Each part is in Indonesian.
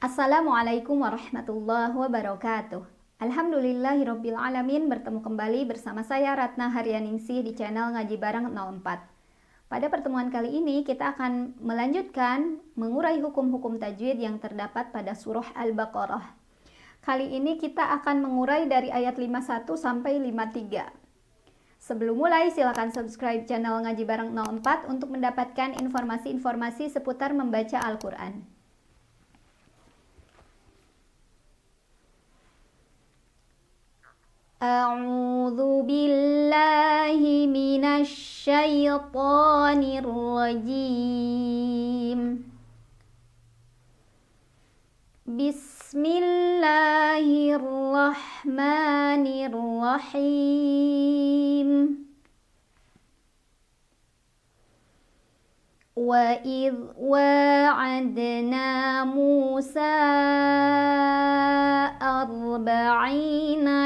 Assalamualaikum warahmatullahi wabarakatuh. Alhamdulillahirabbil alamin, bertemu kembali bersama saya Ratna Haryaningsih di channel Ngaji Bareng 04. Pada pertemuan kali ini kita akan melanjutkan mengurai hukum-hukum tajwid yang terdapat pada surah Al-Baqarah. Kali ini kita akan mengurai dari ayat 51 sampai 53. Sebelum mulai, silakan subscribe channel Ngaji Bareng 04 untuk mendapatkan informasi-informasi seputar membaca Al-Quran. A'udzu billahi minasy syaithanir rajim. Bismillahirrahmanirrahim. Wa idh wa'adna Musa 40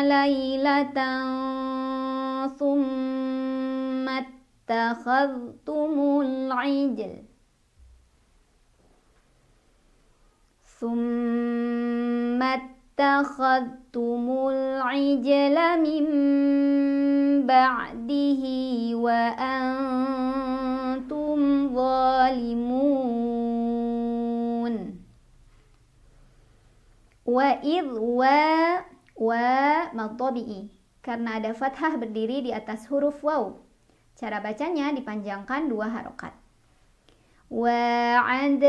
lailatan thumma ittakhadhtumul ijla min ba'dihi wa antum zalimun. Wa idh wa mad tabi'i, karena ada fathah berdiri di atas huruf waw. Cara bacanya dipanjangkan 2 harokat. Wa'ad,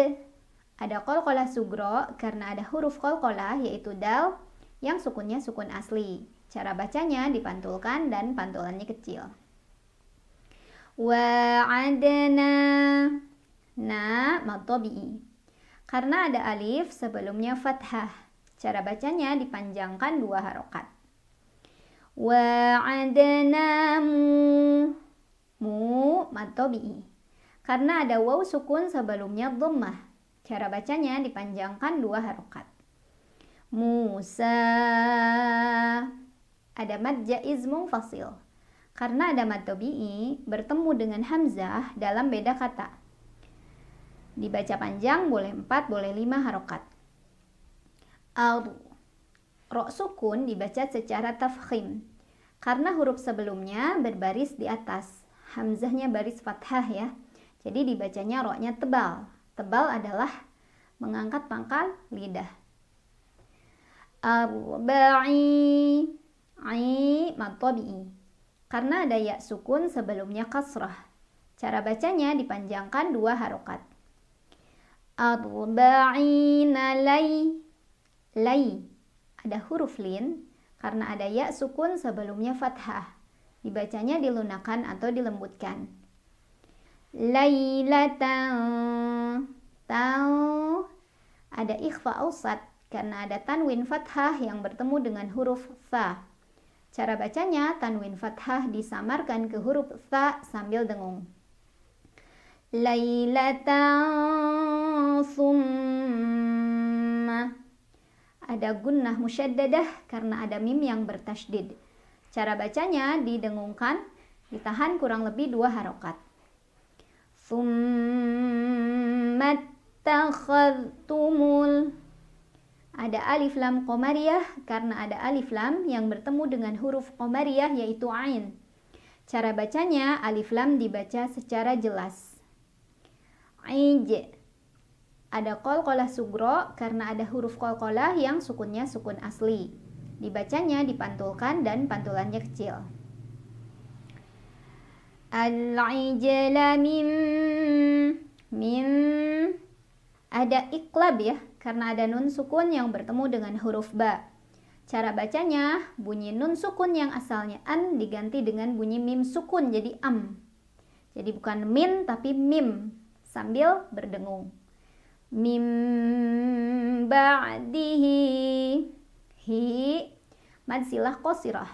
ada qalqalah sugro karena ada huruf qalqalah yaitu dal yang sukunnya sukun asli. Cara bacanya dipantulkan dan pantulannya kecil. Wa'adna, na mad tabi'i, karena ada alif sebelumnya fathah. Cara bacanya dipanjangkan 2 harokat. Wa'adna mu mad tabi'i, karena ada waw sukun sebelumnya dhammah. Cara bacanya dipanjangkan 2 harokat. Musa, ada mad jaiz munfasil, karena ada mad tabi'i bertemu dengan hamzah dalam beda kata. Dibaca panjang boleh 4, boleh 5 harokat. Ro sukun dibaca secara tafkhim karena huruf sebelumnya berbaris di atas, hamzahnya baris fathah ya. Jadi dibacanya ro-nya tebal. Tebal adalah mengangkat pangkal lidah. Arba'i, mad tabi'i, karena ada ya sukun sebelumnya kasrah. Cara bacanya dipanjangkan 2 harokat. Arba'ina lay, ada huruf lin karena ada ya sukun sebelumnya fathah. Dibacanya dilunakan atau dilembutkan. Lailatan, ada ikhfa ausat karena ada tanwin fathah yang bertemu dengan huruf tha. Cara bacanya tanwin fathah disamarkan ke huruf tha sambil dengung. Lailatan summa, ada gunnah musyaddadah karena ada mim yang bertasydid. Cara bacanya didengungkan, ditahan kurang lebih 2 harokat. Summa takhadtumul, ada alif lam qamariyah karena ada alif lam yang bertemu dengan huruf qamariyah yaitu ain. Cara bacanya alif lam dibaca secara jelas. Ij, ada qalqalah sugro karena ada huruf qalqalah yang sukunnya sukun asli. Dibacanya dipantulkan dan pantulannya kecil. Al-ijla mim, ada iqlab ya, karena ada nun sukun yang bertemu dengan huruf ba. Cara bacanya bunyi nun sukun yang asalnya an diganti dengan bunyi mim sukun jadi am. Jadi bukan min tapi mim sambil berdengung. Mim ba'dihi, mad silah qasirah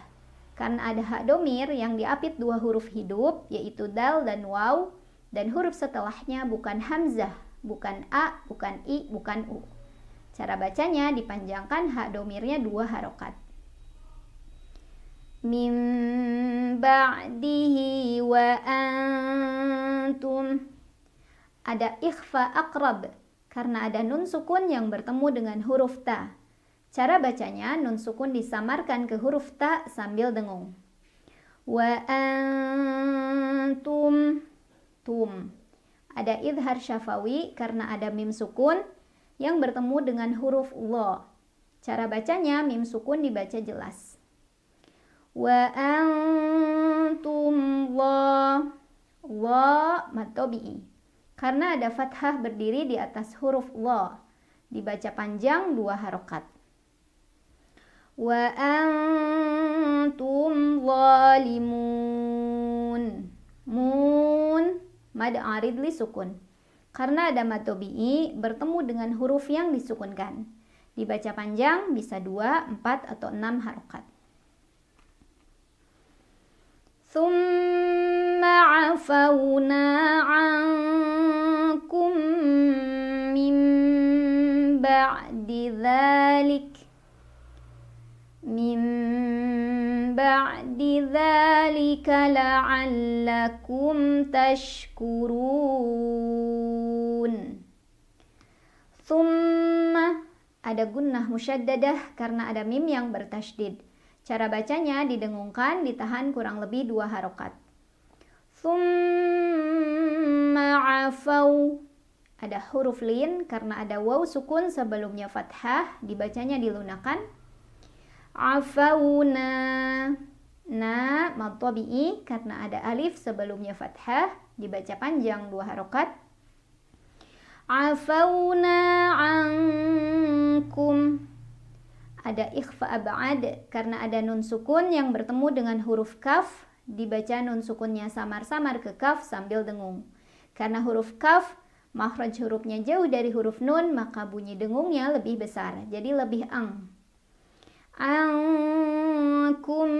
karena ada hak domir yang diapit 2 huruf hidup yaitu dal dan waw, dan huruf setelahnya bukan hamzah, bukan a, bukan i, bukan u. Cara bacanya dipanjangkan hak domirnya 2 harokat. Min ba'dihi wa antum, ada ikhfa aqrab karena ada nun sukun yang bertemu dengan huruf ta. Cara bacanya, nun sukun disamarkan ke huruf ta sambil dengung. Wa antum, tum. Ada idhar syafawi karena ada mim sukun yang bertemu dengan huruf lo. Cara bacanya, mim sukun dibaca jelas. Wa antum lo, mad tabi'i. Karena ada fathah berdiri di atas huruf lo, dibaca panjang 2 harokat. Wa antum zalimun, mun, mad arid li sukun. Karena ada mad tabi'i bertemu dengan huruf yang disukunkan, dibaca panjang bisa 2, 4, atau 6 harokat. Thumma afawna ankum min ba'di dzalika la'allakum tashkurun. Thumma ada gunnah musyaddadah karena ada mim yang bertasydid. Cara bacanya didengungkan, ditahan kurang lebih 2 harokat. Thumma afaw. Ada huruf lin karena ada waw sukun sebelumnya fathah, dibacanya dilunakan. Afawna. Na mad tabi'i karena ada alif sebelumnya fathah, dibaca panjang 2 harokat. Afawna ankum. Ada ikhfa ab'ad karena ada nun sukun yang bertemu dengan huruf kaf, dibaca nun sukunnya samar-samar ke kaf sambil dengung. Karena huruf kaf, makhraj hurufnya jauh dari huruf nun, maka bunyi dengungnya lebih besar, jadi lebih ang. Ankum.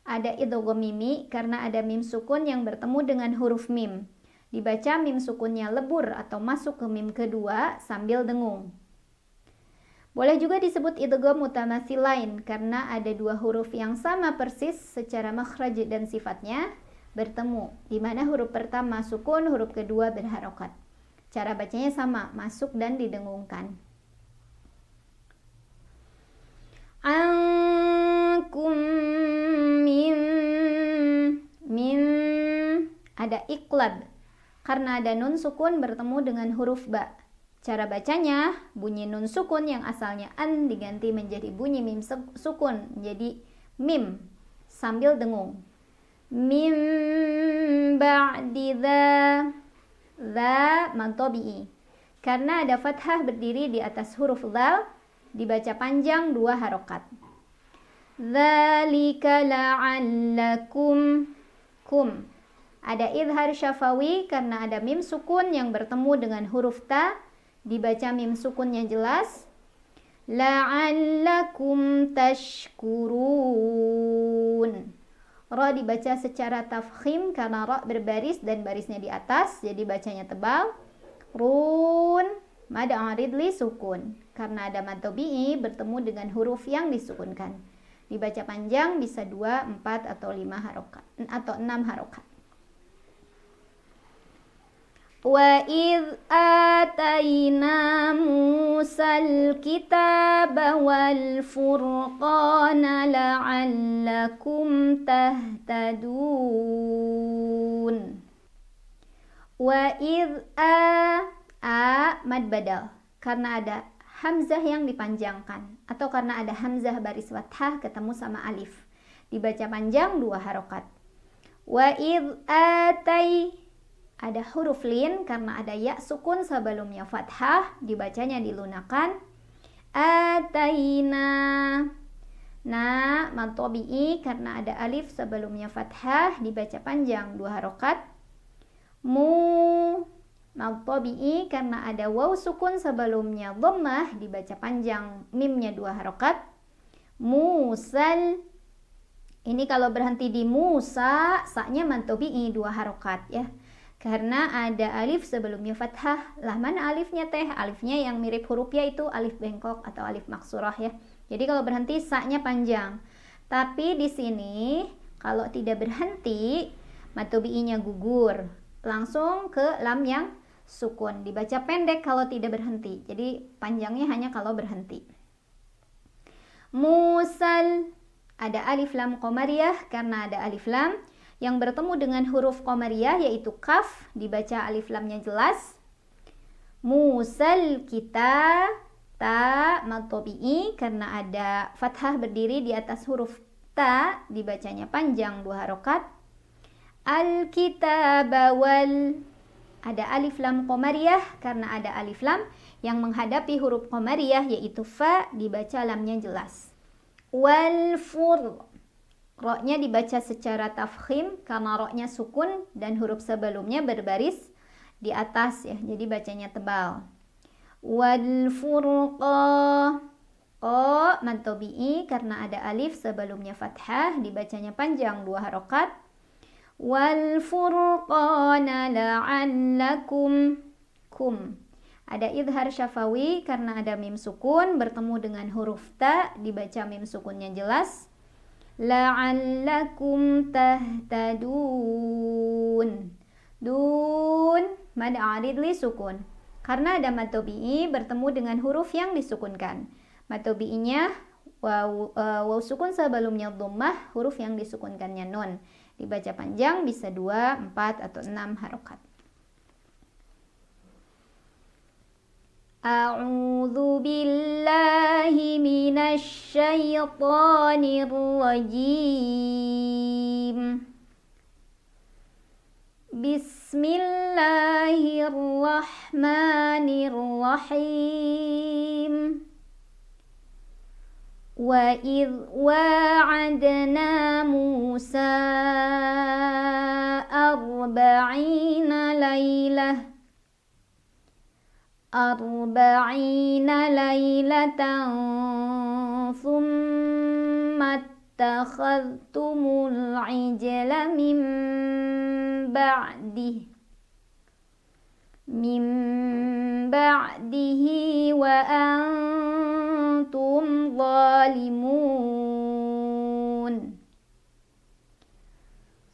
Ada idgham mimi karena ada mim sukun yang bertemu dengan huruf mim. Dibaca mim sukunnya lebur atau masuk ke mim kedua sambil dengung. Boleh juga disebut idgham mutamatsilain karena ada 2 huruf yang sama persis secara makhraj dan sifatnya bertemu, di mana huruf pertama sukun, huruf kedua berharokat. Cara bacanya sama, masuk dan didengungkan. Ankum min ada iqlab karena ada nun sukun bertemu dengan huruf ba. Cara bacanya, bunyi nun sukun yang asalnya an diganti menjadi bunyi mim sukun, menjadi mim sambil dengung. Mim ba'di dza mad tabi'i. Karena ada fathah berdiri di atas huruf dzal, dibaca panjang 2 harokat. Dzalika la'allakum, kum. Ada idhar syafawi karena ada mim sukun yang bertemu dengan huruf ta, dibaca mim sukunnya jelas. La'allakum tashkurun. Ra dibaca secara tafkhim karena ra berbaris dan barisnya di atas, jadi bacanya tebal. Run, mad arid li sukun. Karena ada mad tabi'i bertemu dengan huruf yang disukunkan. Dibaca panjang bisa 2, 4, atau 5 harokat atau 6 harokat. Wa idh atayna Musal kitaba wal furqana la'allakum tahtadun. Wa idh mad badal karena ada hamzah yang dipanjangkan atau karena ada hamzah baris fathah ketemu sama alif, dibaca panjang 2 harokat. Wa idh ada huruf lin karena ada ya sukun sebelumnya fathah, dibacanya dilunakan. Ataina. Na mad tabi'i karena ada alif sebelumnya fathah, dibaca panjang 2 harokat. Mu mad tabi'i karena ada waw sukun sebelumnya dhammah, dibaca panjang mimnya 2 harokat. Musal. Ini kalau berhenti di Musa, sa-nya mad tabi'i 2 harokat ya. Karena ada alif sebelumnya fathah. Lah mana alifnya teh? Alifnya yang mirip huruf ya itu alif bengkok atau alif maksurah ya. Jadi kalau berhenti sa-nya panjang. Tapi di sini kalau tidak berhenti, mad tabi'inya gugur. Langsung ke lam yang sukun. Dibaca pendek kalau tidak berhenti. Jadi panjangnya hanya kalau berhenti. Musal, ada alif lam qamariyah karena ada alif lam yang bertemu dengan huruf qamariyah yaitu kaf, dibaca alif lamnya jelas. Musal kita, ta mad tabi'i karena ada fathah berdiri di atas huruf ta, dibacanya panjang 2 harokat. Al-kitaba wal, ada alif lam qamariyah karena ada alif lam yang menghadapi huruf qamariyah yaitu fa, dibaca lamnya jelas. Wal fur, ro-nya dibaca secara tafkhim karena ro-nya sukun dan huruf sebelumnya berbaris di atas ya, jadi bacanya tebal. Wal furqa, qa mad tabi'i karena ada alif sebelumnya fathah, dibacanya panjang 2 harokat. Wal furqana la'allakum, kum, ada idhar syafawi karena ada mim sukun bertemu dengan huruf ta, dibaca mim sukunnya jelas. La'allakum tahtadun, dun mad arid li sukun karena ada mad tabi'i bertemu dengan huruf yang disukunkan. Mad tabi'inya waw sukun sebelumnya dhammah, huruf yang disukunkannya nun. Dibaca panjang bisa 2, 4 atau 6 harokat. A'udzu billahi minasy syaithanir rajim. Bismillahirrahmanirrahim. Wa idh wa'adna Musa 40 lailatan thumma attakhadhtumul ijla min ba'dihi wa antum zalimun.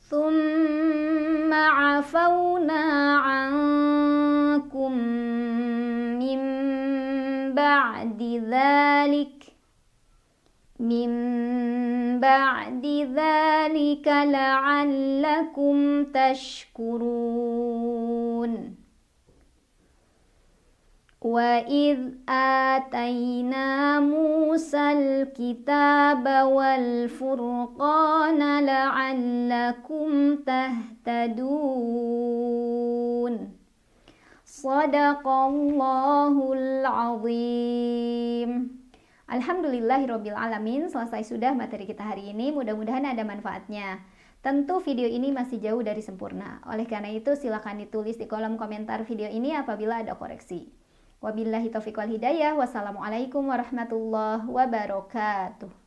Thumma afawna ankum min ba'di dzalika la'allakum tashkurun. Wa idh atayna Musal kitaba wal furqana la'allakum tahtadun. Shadaqallahul azim. Alhamdulillahirabbil alamin. Selesai sudah materi kita hari ini. Mudah-mudahan ada manfaatnya. Tentu video ini masih jauh dari sempurna. Oleh karena itu silakan ditulis di kolom komentar video ini apabila ada koreksi. Wabillahi taufiq wal hidayah. Wassalamualaikum warahmatullahi wabarakatuh.